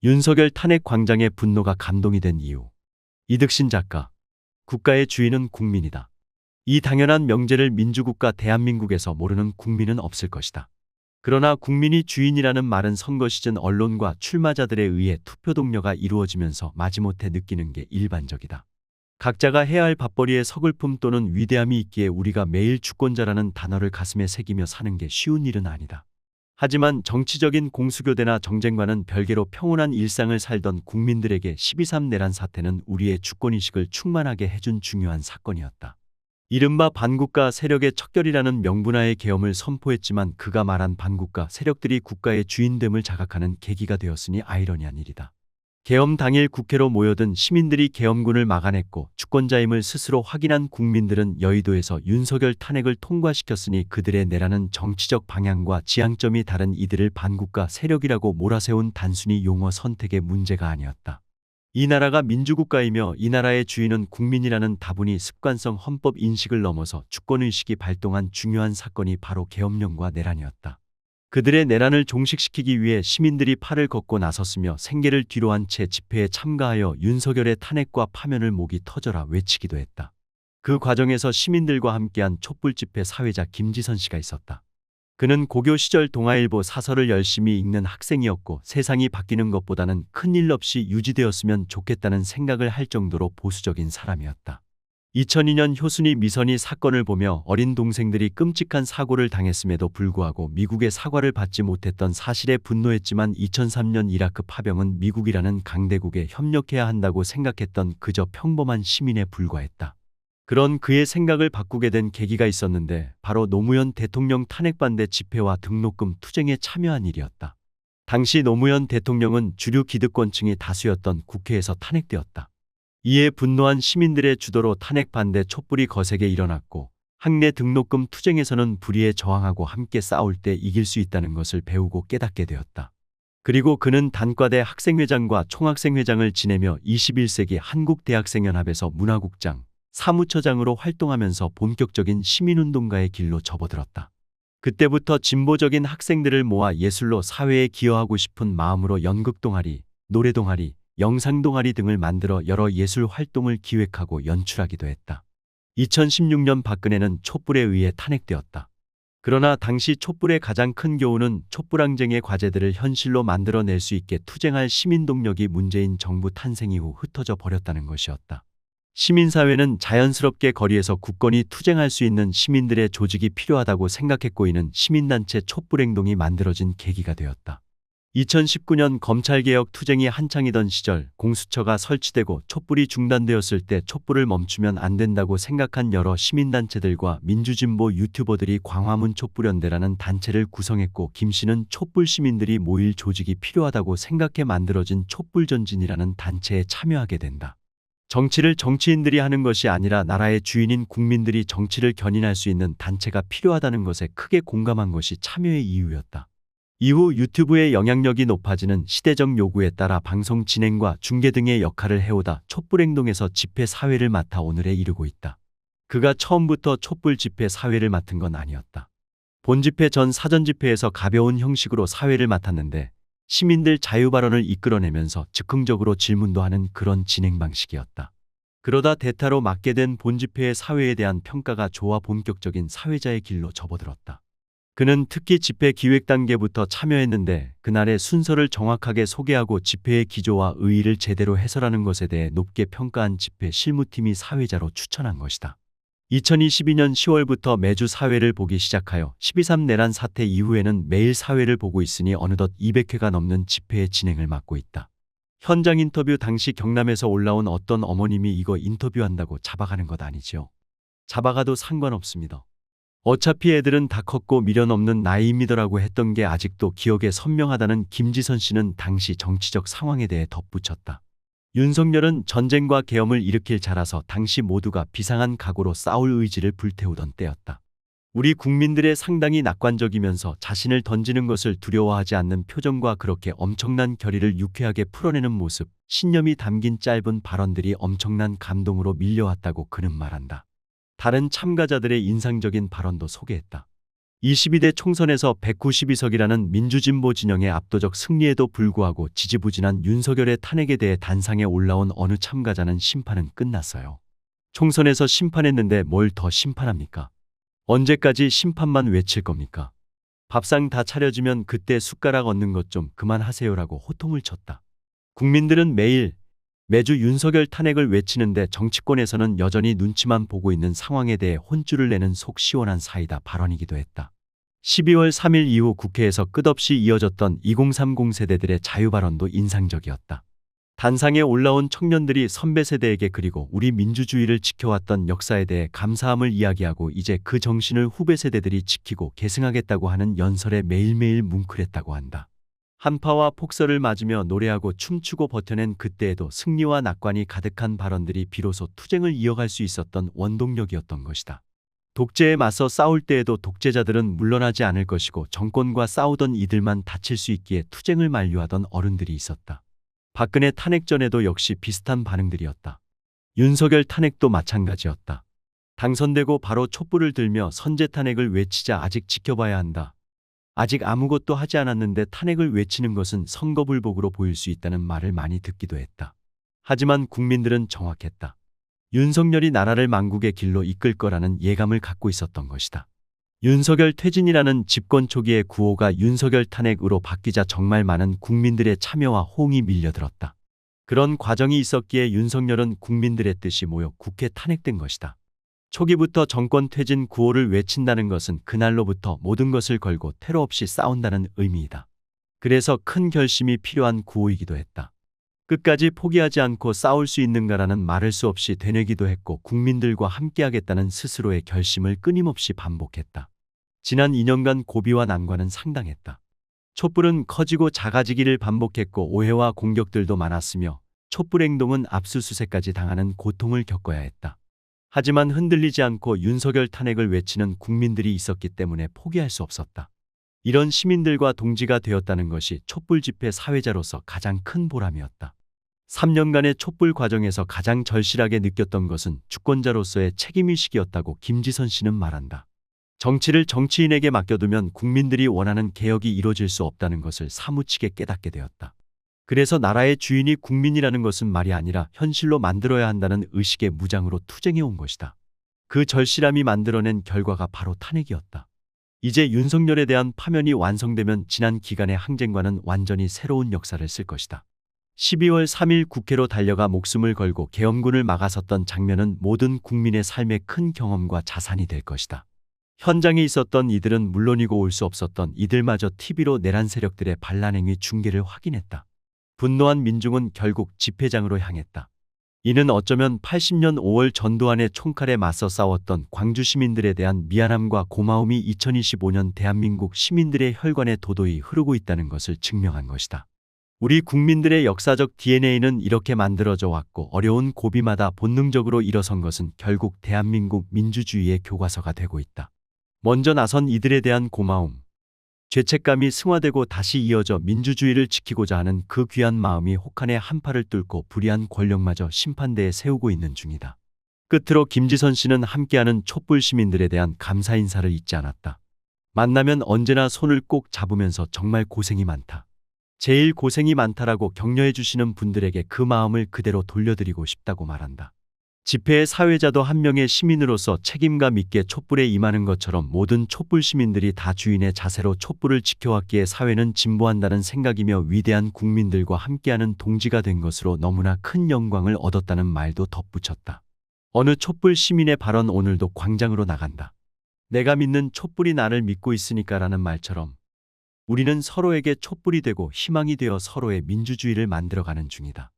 윤석열 탄핵 광장의 분노가 감동이 된 이유. 이득신 작가. 국가의 주인은 국민이다. 이 당연한 명제를 민주국가 대한민국에서 모르는 국민은 없을 것이다. 그러나 국민이 주인이라는 말은 선거 시즌 언론과 출마자들에 의해 투표 동료가 이루어지면서 마지못해 느끼는 게 일반적이다. 각자가 해야 할 밥벌이에 서글픔 또는 위대함이 있기에 우리가 매일 주권자라는 단어를 가슴에 새기며 사는 게 쉬운 일은 아니다. 하지만 정치적인 공수교대나 정쟁과는 별개로 평온한 일상을 살던 국민들에게 12.3 내란 사태는 우리의 주권의식을 충만하게 해준 중요한 사건이었다. 이른바 반국가 세력의 척결이라는 명분하에 계엄을 선포했지만 그가 말한 반국가 세력들이 국가의 주인됨을 자각하는 계기가 되었으니 아이러니한 일이다. 계엄 당일 국회로 모여든 시민들이 계엄군을 막아냈고 주권자임을 스스로 확인한 국민들은 여의도에서 윤석열 탄핵을 통과시켰으니 그들의 내라는 정치적 방향과 지향점이 다른 이들을 반국가 세력이라고 몰아세운 단순히 용어 선택의 문제가 아니었다. 이 나라가 민주국가이며 이 나라의 주인은 국민이라는 다분히 습관성 헌법 인식을 넘어서 주권의식이 발동한 중요한 사건이 바로 계엄령과 내란이었다. 그들의 내란을 종식시키기 위해 시민들이 팔을 걷고 나섰으며 생계를 뒤로한 채 집회에 참가하여 윤석열의 탄핵과 파면을 목이 터져라 외치기도 했다. 그 과정에서 시민들과 함께한 촛불집회 사회자 김지선 씨가 있었다. 그는 고교 시절 동아일보 사설을 열심히 읽는 학생이었고 세상이 바뀌는 것보다는 큰일 없이 유지되었으면 좋겠다는 생각을 할 정도로 보수적인 사람이었다. 2002년 효순이 미선이 사건을 보며 어린 동생들이 끔찍한 사고를 당했음에도 불구하고 미국의 사과를 받지 못했던 사실에 분노했지만 2003년 이라크 파병은 미국이라는 강대국에 협력해야 한다고 생각했던 그저 평범한 시민에 불과했다. 그런 그의 생각을 바꾸게 된 계기가 있었는데 바로 노무현 대통령 탄핵반대 집회와 등록금 투쟁에 참여한 일이었다. 당시 노무현 대통령은 주류 기득권층이 다수였던 국회에서 탄핵되었다. 이에 분노한 시민들의 주도로 탄핵 반대 촛불이 거세게 일어났고 학내 등록금 투쟁에서는 불의에 저항하고 함께 싸울 때 이길 수 있다는 것을 배우고 깨닫게 되었다. 그리고 그는 단과대 학생회장과 총학생회장을 지내며 21세기 한국대학생연합에서 문화국장, 사무처장으로 활동하면서 본격적인 시민운동가의 길로 접어들었다. 그때부터 진보적인 학생들을 모아 예술로 사회에 기여하고 싶은 마음으로 연극동아리, 노래동아리, 영상동아리 등을 만들어 여러 예술 활동을 기획하고 연출하기도 했다. 2016년 박근혜는 촛불에 의해 탄핵되었다. 그러나 당시 촛불의 가장 큰 교훈은 촛불항쟁의 과제들을 현실로 만들어낼 수 있게 투쟁할 시민동력이 문재인 정부 탄생 이후 흩어져 버렸다는 것이었다. 시민사회는 자연스럽게 거리에서 굳건히 투쟁할 수 있는 시민들의 조직이 필요하다고 생각했고 이는 시민단체 촛불행동이 만들어진 계기가 되었다. 2019년 검찰개혁 투쟁이 한창이던 시절 공수처가 설치되고 촛불이 중단되었을 때 촛불을 멈추면 안 된다고 생각한 여러 시민단체들과 민주진보 유튜버들이 광화문 촛불연대라는 단체를 구성했고 김 씨는 촛불 시민들이 모일 조직이 필요하다고 생각해 만들어진 촛불전진이라는 단체에 참여하게 된다. 정치를 정치인들이 하는 것이 아니라 나라의 주인인 국민들이 정치를 견인할 수 있는 단체가 필요하다는 것에 크게 공감한 것이 참여의 이유였다. 이후 유튜브의 영향력이 높아지는 시대적 요구에 따라 방송 진행과 중계 등의 역할을 해오다 촛불행동에서 집회 사회를 맡아 오늘에 이르고 있다. 그가 처음부터 촛불 집회 사회를 맡은 건 아니었다. 본집회 전 사전집회에서 가벼운 형식으로 사회를 맡았는데 시민들 자유발언을 이끌어내면서 즉흥적으로 질문도 하는 그런 진행 방식이었다. 그러다 대타로 맡게 된 본집회의 사회에 대한 평가가 좋아 본격적인 사회자의 길로 접어들었다. 그는 특히 집회 기획 단계부터 참여했는데 그날의 순서를 정확하게 소개하고 집회의 기조와 의의를 제대로 해설하는 것에 대해 높게 평가한 집회 실무팀이 사회자로 추천한 것이다. 2022년 10월부터 매주 사회를 보기 시작하여 12.3 내란 사태 이후에는 매일 사회를 보고 있으니 어느덧 200회가 넘는 집회의 진행을 맡고 있다. 현장 인터뷰 당시 경남에서 올라온 어떤 어머님이 이거 인터뷰한다고 잡아가는 것 아니지요? 잡아가도 상관없습니다. 어차피 애들은 다 컸고 미련 없는 나이입니다라고 했던 게 아직도 기억에 선명하다는 김지선 씨는 당시 정치적 상황에 대해 덧붙였다. 윤석열은 전쟁과 계엄을 일으킬 자라서 당시 모두가 비상한 각오로 싸울 의지를 불태우던 때였다. 우리 국민들의 상당히 낙관적이면서 자신을 던지는 것을 두려워하지 않는 표정과 그렇게 엄청난 결의를 유쾌하게 풀어내는 모습, 신념이 담긴 짧은 발언들이 엄청난 감동으로 밀려왔다고 그는 말한다. 다른 참가자들의 인상적인 발언도 소개했다. 22대 총선에서 192석이라는 민주진보 진영의 압도적 승리에도 불구하고 지지부진한 윤석열의 탄핵에 대해 단상에 올라온 어느 참가자는 심판은 끝났어요. 총선에서 심판했는데 뭘 더 심판합니까? 언제까지 심판만 외칠 겁니까? 밥상 다 차려지면 그때 숟가락 얹는 것 좀 그만하세요라고 호통을 쳤다. 국민들은 매주 윤석열 탄핵을 외치는데 정치권에서는 여전히 눈치만 보고 있는 상황에 대해 혼쭐을 내는 속 시원한 사이다 발언이기도 했다. 12월 3일 이후 국회에서 끝없이 이어졌던 2030 세대들의 자유 발언도 인상적이었다. 단상에 올라온 청년들이 선배 세대에게 그리고 우리 민주주의를 지켜왔던 역사에 대해 감사함을 이야기하고 이제 그 정신을 후배 세대들이 지키고 계승하겠다고 하는 연설에 매일매일 뭉클했다고 한다. 한파와 폭설을 맞으며 노래하고 춤추고 버텨낸 그때에도 승리와 낙관이 가득한 발언들이 비로소 투쟁을 이어갈 수 있었던 원동력이었던 것이다. 독재에 맞서 싸울 때에도 독재자들은 물러나지 않을 것이고 정권과 싸우던 이들만 다칠 수 있기에 투쟁을 만류하던 어른들이 있었다. 박근혜 탄핵 전에도 역시 비슷한 반응들이었다. 윤석열 탄핵도 마찬가지였다. 당선되고 바로 촛불을 들며 선제 탄핵을 외치자 아직 지켜봐야 한다. 아직 아무것도 하지 않았는데 탄핵을 외치는 것은 선거불복으로 보일 수 있다는 말을 많이 듣기도 했다. 하지만 국민들은 정확했다. 윤석열이 나라를 망국의 길로 이끌 거라는 예감을 갖고 있었던 것이다. 윤석열 퇴진이라는 집권 초기의 구호가 윤석열 탄핵으로 바뀌자 정말 많은 국민들의 참여와 호응이 밀려들었다. 그런 과정이 있었기에 윤석열은 국민들의 뜻이 모여 국회 탄핵된 것이다. 초기부터 정권 퇴진 구호를 외친다는 것은 그날로부터 모든 것을 걸고 테러 없이 싸운다는 의미이다. 그래서 큰 결심이 필요한 구호이기도 했다. 끝까지 포기하지 않고 싸울 수 있는가라는 말을 수없이 되뇌기도 했고 국민들과 함께하겠다는 스스로의 결심을 끊임없이 반복했다. 지난 2년간 고비와 난관은 상당했다. 촛불은 커지고 작아지기를 반복했고 오해와 공격들도 많았으며 촛불 행동은 압수수색까지 당하는 고통을 겪어야 했다. 하지만 흔들리지 않고 윤석열 탄핵을 외치는 국민들이 있었기 때문에 포기할 수 없었다. 이런 시민들과 동지가 되었다는 것이 촛불 집회 사회자로서 가장 큰 보람이었다. 3년간의 촛불 과정에서 가장 절실하게 느꼈던 것은 주권자로서의 책임의식이었다고 김지선 씨는 말한다. 정치를 정치인에게 맡겨두면 국민들이 원하는 개혁이 이루어질 수 없다는 것을 사무치게 깨닫게 되었다. 그래서 나라의 주인이 국민이라는 것은 말이 아니라 현실로 만들어야 한다는 의식의 무장으로 투쟁해 온 것이다. 그 절실함이 만들어낸 결과가 바로 탄핵이었다. 이제 윤석열에 대한 파면이 완성되면 지난 기간의 항쟁과는 완전히 새로운 역사를 쓸 것이다. 12월 3일 국회로 달려가 목숨을 걸고 계엄군을 막아섰던 장면은 모든 국민의 삶의 큰 경험과 자산이 될 것이다. 현장에 있었던 이들은 물론이고 올 수 없었던 이들마저 TV로 내란 세력들의 반란행위 중계를 확인했다. 분노한 민중은 결국 집회장으로 향했다. 이는 어쩌면 80년 5월 전두환의 총칼에 맞서 싸웠던 광주 시민들에 대한 미안함과 고마움이 2025년 대한민국 시민들의 혈관에 도도히 흐르고 있다는 것을 증명한 것이다. 우리 국민들의 역사적 DNA는 이렇게 만들어져 왔고 어려운 고비마다 본능적으로 일어선 것은 결국 대한민국 민주주의의 교과서가 되고 있다. 먼저 나선 이들에 대한 고마움, 죄책감이 승화되고 다시 이어져 민주주의를 지키고자 하는 그 귀한 마음이 혹한의 한파를 뚫고 불의한 권력마저 심판대에 세우고 있는 중이다. 끝으로 김지선 씨는 함께하는 촛불 시민들에 대한 감사 인사를 잊지 않았다. 만나면 언제나 손을 꼭 잡으면서 정말 고생이 많다. 제일 고생이 많다라고 격려해 주시는 분들에게 그 마음을 그대로 돌려드리고 싶다고 말한다. 집회의 사회자도 한 명의 시민으로서 책임감 있게 촛불에 임하는 것처럼 모든 촛불 시민들이 다 주인의 자세로 촛불을 지켜왔기에 사회는 진보한다는 생각이며 위대한 국민들과 함께하는 동지가 된 것으로 너무나 큰 영광을 얻었다는 말도 덧붙였다. 어느 촛불 시민의 발언 오늘도 광장으로 나간다. 내가 믿는 촛불이 나를 믿고 있으니까라는 말처럼 우리는 서로에게 촛불이 되고 희망이 되어 서로의 민주주의를 만들어가는 중이다.